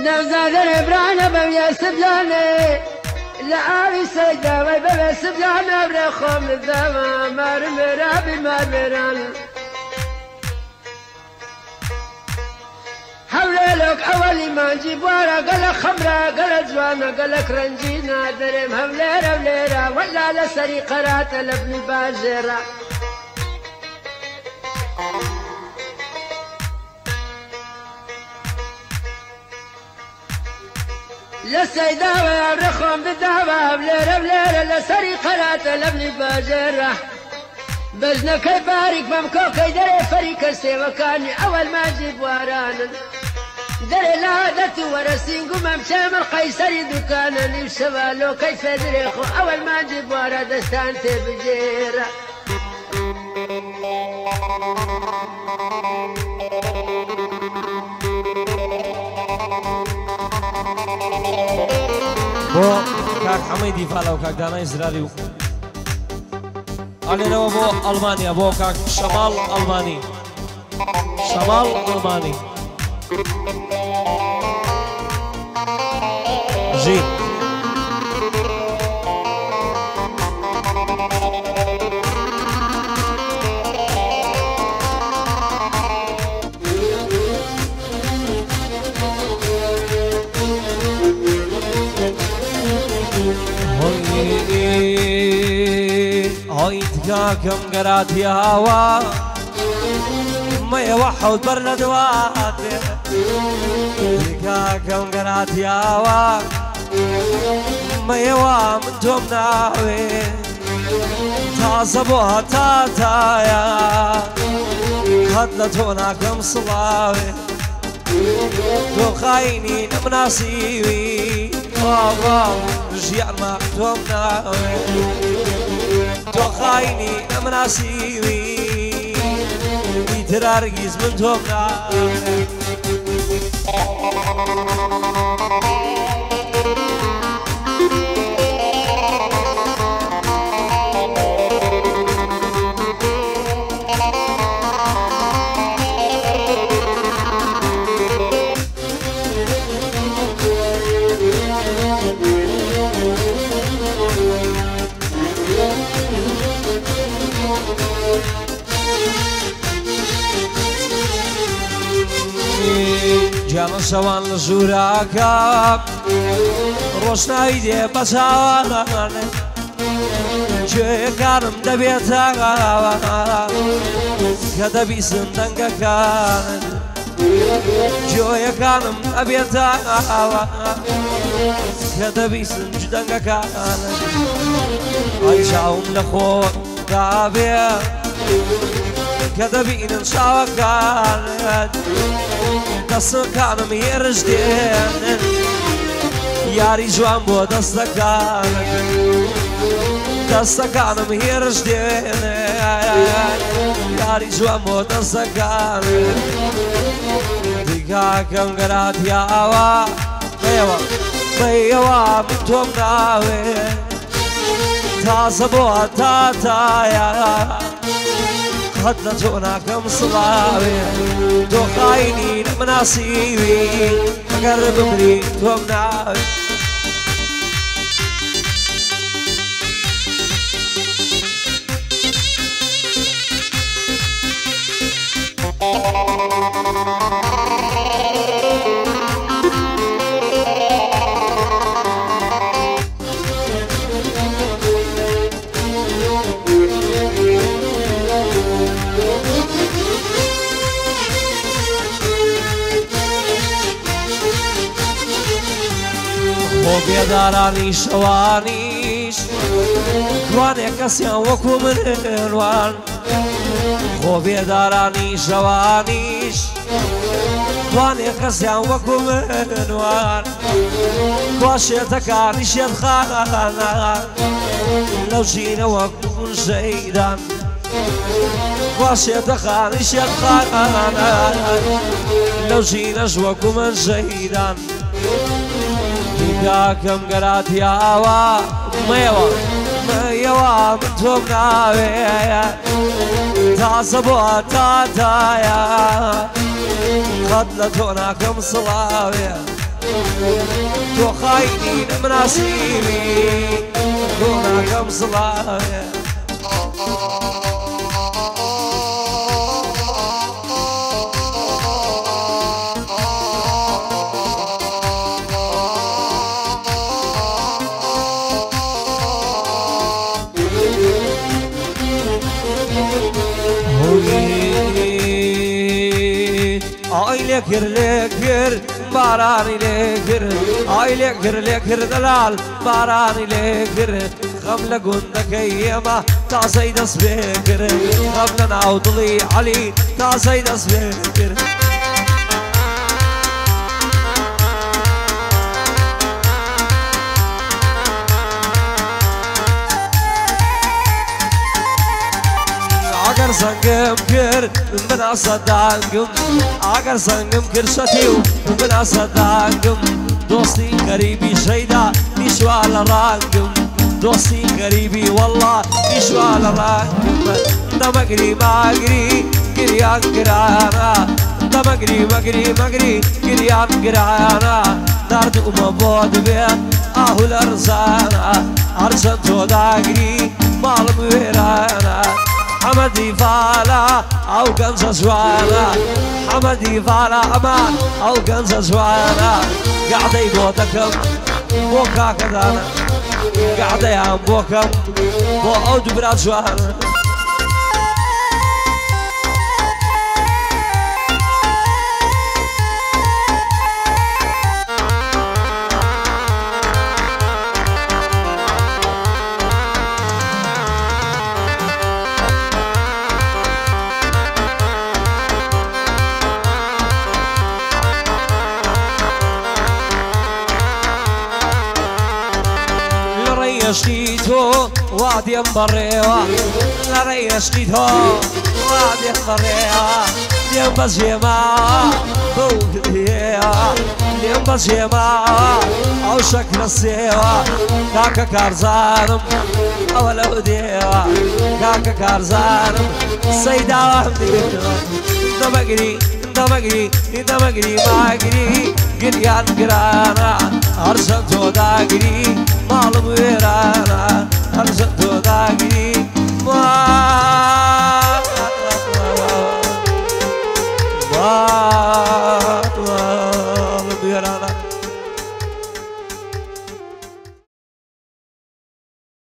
نوزادر برانا بويا سبلاني لعابي سيدا ويبويا سبلانا برخوم للدما مرمرا بمرمران حولك أولي ما نجيب ورا قال خمرة قال جوانا قال كرنجينا درم هوليرا وليرا ولا لسري قرات لابن باجرة لسيدا ويرخم بالدعوة وليرا وليرا لسري قرات لابن باجرة بجنا كي بارك ممكو كي دري فريق السيوة كاني أول ما نجيب ورانا دري لا دتو ورسينقو ممشام القيسري دكانني وشوالو كيف دريخو أول ما نجيب ورا دستانتي بجيرة بو كاك حميدي فالو كاك دانا إزراريو علينا بو ألمانيا بو كاك شمال ألماني شمال ألماني جي هاي تكاكم قرات يا هوا ما يوحد برد واتي تكاكم قرات يا هوا ما يوا من توم ناوي تعصبوها تاتايا خدلتونا كم صلاوي تو خايني نمناسيوي واو رجيان ما توم ناوي تو خايني نمناسيوي ترارجيز من توم ناوي جانا شوان لجوراكا روشنا ايدي بچاوان جوی کارم دبیتا کدا بیسن دنگا کان جوی کارم دبیتا کدا بیسن دنگا کان ای شاوم لخو دابیا کدا بین شاوکان دست کانم یرش دین یاری جوان بو دست کان دست کانم یرش دین یاری جوان بو دست کان دیگه کم گرات یاوا بیوا من توم ناوی تازه بو تاتایا خدلتونا كم صلاوي تو خاينين مناسيبي أقرب بريد ومناوي بيداراني شوانيش كواني كسيان وكو من الوان خو بيداراني شوانيش كواني كسيان وكو من الوان كواشيتكاني شيت خانا لو جينا وكو من جيدان كواشيتكاني شيت خانا لو جينا وكو من جيدان كم قرات ياوا ميوا من توم ناوي تعصبوا تاتايا خدلتونا كم صلاوي تو خاينين مناصيبي دونا كم صلاة لكر باراني لكر اي لكر دلال باراني لكر خملة قلنا كيما تعصيد سبيكر خملة نعوضلي علي تعصيد سبيكر اگر سنگم کر من صداقم اگر سنگم کر شتیو من صداقم دوستی قریبی شیدا میشوال رانگم دوستی قریبی والله میشوال رانگم دمگری ماگری گریان گرانا دمگری مگری گریان گرانا درد بود بیان آهول ارزانا ارشد تو داگری مال مویرانا حمدي فالا او كنزة زوانا حمدي فالا امان او كنزة زوانا قاعدة يبوتكم بوكا كدانا قاعدة يا بوكم بو اود براد زوانا ريشتيتو وادي مبريوا لا ريشتيتو وادي مبريوا ديم بزيما بوديا ديم بزيما او شكل السيوا كاكا كارزانم اول اوديا كاكا كارزانم سيدا وحدي دمقري ماقري قريان قرانا ارسلتو داقري مال ويرانا ارسلتو داقري